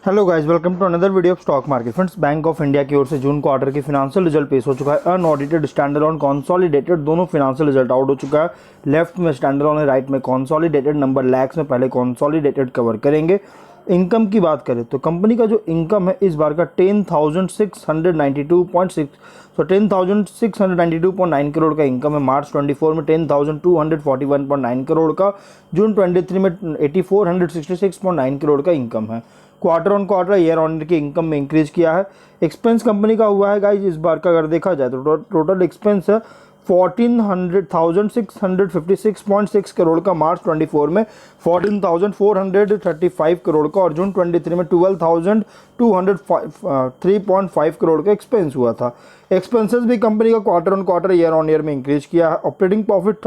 Hello guys, welcome to another video of stock market. Friends, Bank of India की ओर से जून quarter की फिनेंशियल रिजल्ट पेश हो चुका है। अनऑडिटेड, स्टैंडर्ड ऑन, कॉन्सॉलिडेटेड दोनों फिनेंशियल रिजल्ट आउट हो चुका है। लेफ्ट में स्टैंडर्ड ऑन है, राइट में कॉन्सॉलिडेटेड। नंबर लैक्स में पहले कॉन्सॉलिडेटेड कवर करेंगे। इनकम की बात करें तो कंपनी का जो इनकम है इस बार का 10,692.9 करोड़ का इनकम है। मार्च 24 में 10,241.9 करोड़ का, जून 23 में 8,466.9 करोड़ का इनकम है। Quarter on quarter, year on year की इनकम में इंक्रीज किया है। एक्सपेंस कंपनी का हुआ है गाइज इस बार का अगर देखा जाए तो टोटल एक्सपेंस है 14,656.6 करोड़ का। मार्च 24 में 14,435 करोड़ का और जून 23 में 12,203.5 करोड़ का एक्सपेंस हुआ था। एक्सपेंसेस भी कंपनी का quarter on quarter, year on year में इंक्रीज किया है। ऑपरेटिंग प्रॉफिट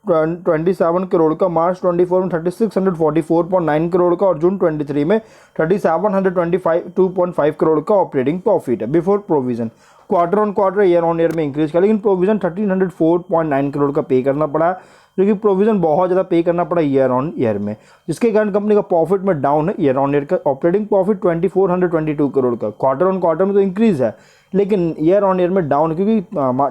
3,727 करोड़ का, मार्च 24 में 3,644.9 करोड़ का और जून 23 में 3,722.5 करोड़ का ऑपरेटिंग प्रॉफिट है before provision. Quarter on quarter, year on year में इंक्रीज किया, लेकिन प्रोविजन 1,304.9 करोड़ का पे करना पड़ा है, जो कि प्रोविजन बहुत ज़्यादा पे करना पड़ा ईयर ऑन ईयर में, जिसके कारण कंपनी का प्रॉफिट में डाउन है ईयर ऑन ईयर का। ऑपरेटिंग प्रॉफिट 2,422 करोड़ का, क्वार्टर ऑन क्वार्टर में तो इंक्रीज है लेकिन ईयर ऑन ईयर में डाउन, क्योंकि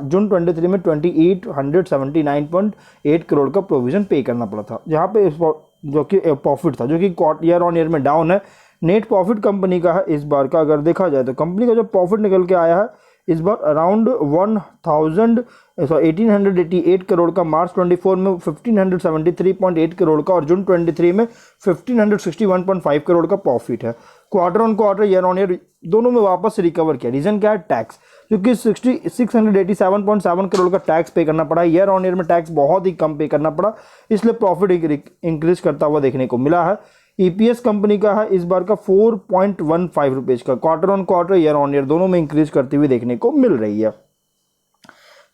जून 23 में 2,879.8 करोड़ का प्रोविजन पे करना पड़ा था, जहाँ पे जो कि प्रॉफिट था, जो कि ईयर ऑन ईयर में डाउन है। नेट प्रॉफिट कंपनी का है इस बार का अगर देखा जाए तो कंपनी का जो प्रॉफिट निकल के आया है इस बार अराउंड 1,888 करोड़ का। मार्च 24 में 1,573.8 करोड़ का और जून 23 में 1,561.5 करोड़ का प्रॉफिट है। Quarter on quarter, year on year दोनों में वापस रिकवर किया। रीजन क्या है? टैक्स, क्योंकि 687.7 करोड़ का टैक्स पे करना पड़ा। ईयर ऑन ईयर में टैक्स बहुत ही कम पे करना पड़ा, इसलिए प्रॉफिट इंक्रीज करता हुआ देखने को मिला है। ईपीएस कंपनी का है इस बार का 4.15 रुपीज का, quarter on quarter, year on year दोनों में इंक्रीज करती हुई देखने को मिल रही है।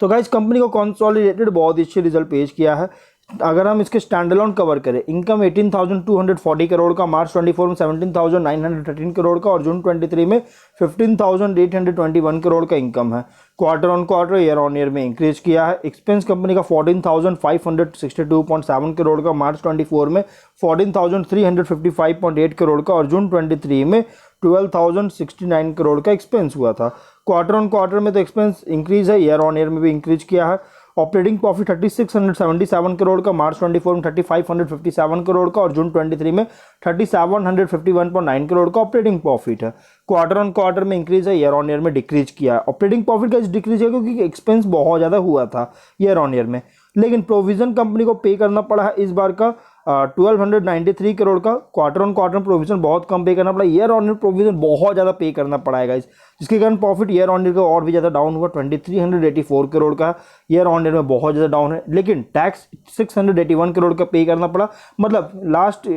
तो गाइस, कंपनी को कंसोलिडेटेड बहुत ही अच्छे रिजल्ट पेश किया है। अगर हम इसके स्टैंडअलोन कवर करें, इनकम 18,240 करोड़ का, मार्च 24 में 17,913 करोड़ का और जून 23 में 15,821 करोड़ का इनकम है। Quarter on quarter, year on year में इंक्रीज किया है। एक्सपेंस कंपनी का 14,562.7 करोड़ का, मार्च 24 में 14,355.8 करोड़ का और जून 23 में 12,069 करोड़ का एक्सपेंस हुआ था। क्वार्टर ऑन क्वार्टर में तो एक्सपेंस इंक्रीज है, ईयर ऑन ईयर में भी इंक्रीज किया है। ऑपरेटिंग प्रॉफिट 3,677 करोड़ का, मार्च 24 में 3,557 करोड़ का और जून 23 में 3,751.9 करोड़ का ऑपरेटिंग प्रॉफिट है। क्वार्टर ऑन क्वार्टर में इंक्रीज है, ईयर ऑन ईयर में डिक्रीज किया है। ऑपरेटिंग प्रॉफिट का डिक्रीज है क्योंकि एक्सपेंस बहुत ज़्यादा हुआ था ईयर ऑन ईयर में, लेकिन प्रोविजन कंपनी को पे करना पड़ा है इस बार का 1,293 करोड़ का। क्वार्टर ऑन क्वार्टर प्रोविजन बहुत कम पे करना पड़ा, ईयर ऑन ईयर प्रोविजन बहुत ज़्यादा पे करना पड़ेगा इस, जिसके कारण प्रॉफिट ईयर ऑन ईयर का और भी ज़्यादा डाउन हुआ। 2,384 करोड़ का ईयर ऑन ईयर में बहुत ज़्यादा डाउन है, लेकिन टैक्स 681 करोड़ का पे करना पड़ा। मतलब लास्ट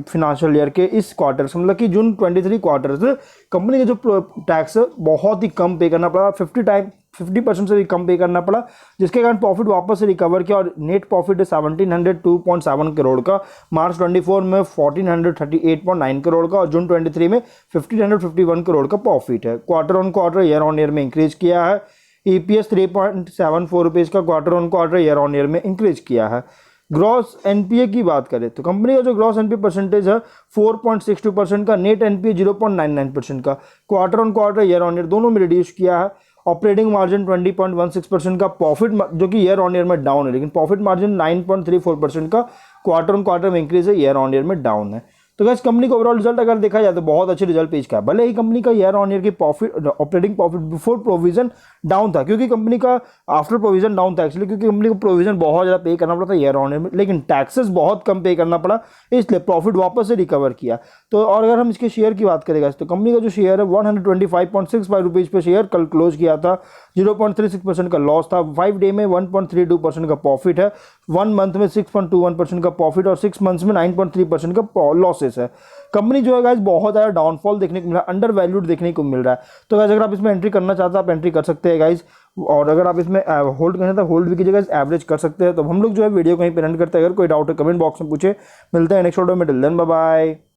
फिनेंशियल ईयर के इस क्वार्टर से, मतलब कि जून 23 क्वार्टर से कंपनी का जो टैक्स है बहुत ही कम पे करना पड़ा, 50% से भी कम पे करना पड़ा, जिसके कारण प्रॉफिट वापस से रिकवर किया और नेट प्रॉफिट है 1,702.7 करोड़ का। मार्च 24 में 1,438.9 करोड़ का और जून 23 में 1,551 करोड़ का प्रॉफिट है। Quarter on quarter, year on year में इंक्रीज किया है। ईपीएस 3.74 रुपीज़ का, quarter on quarter, year on year में इंक्रीज किया है। ग्रॉस एनपीए की बात करें तो कंपनी का जो ग्रॉस एनपीए परसेंटेज है 4.62% का, नेट एनपीए 0.99% का। Quarter on quarter, year on year दोनों में रिड्यूस किया है। ऑपरेटिंग मार्जिन 20.16% का, प्रॉफिट जो कि ईयर ऑन ईयर में डाउन है, लेकिन प्रॉफिट मार्जिन 9.34% का, क्वार्टर ऑन क्वार्टर में इंक्रीज है, ईयर ऑन ईयर में डाउन है। तो गाइस, कंपनी का ओवरऑल रिजल्ट अगर देखा जाए तो बहुत अच्छे रिजल्ट पेश किया। भले ही कंपनी का ईयर ऑन ईयर की profit, operating profit before provision down था, क्योंकि कंपनी का आफ्टर प्रोविजन डाउन था एक्चुअली, क्योंकि कंपनी को प्रोविजन बहुत ज़्यादा पे करना पड़ा था ईयर ऑन ईयर में, लेकिन टैक्सेस बहुत कम पे करना पड़ा, इसलिए प्रॉफिट वापस से रिकवर किया। तो और अगर हम इसके शेयर की बात करेंगे तो कंपनी का जो शेयर है 125.65 रुपीज़ पे शेयर कल क्लोज किया था। 0.36% का लॉस था। 5 डे में 1.32% का प्रॉफिट है, 1 मंथ में 6.21% का प्रॉफिट और 6 मंथ्स में 9.3% का लॉसेस है। कंपनी जो है गाइस बहुत ज़्यादा डाउनफॉल देखने को मिला, अंडर वैल्यूड देखने को मिल रहा है। तो गाइस, अगर आप इसमें एंट्री करना चाहते हैं आप एंट्री कर सकते हैं गाइस, और अगर आप इसमें होल्ड करना तो होल्ड भी कीजिएगा, एवरेज कर सकते हैं। तो हम लोग जो है वीडियो कहीं पे एंड करते हैं। अगर कोई डाउट है कमेंट बॉक्स में पूछे। मिलते हैं नेक्स्ट वीडियो में, टिल देन बाय बाय।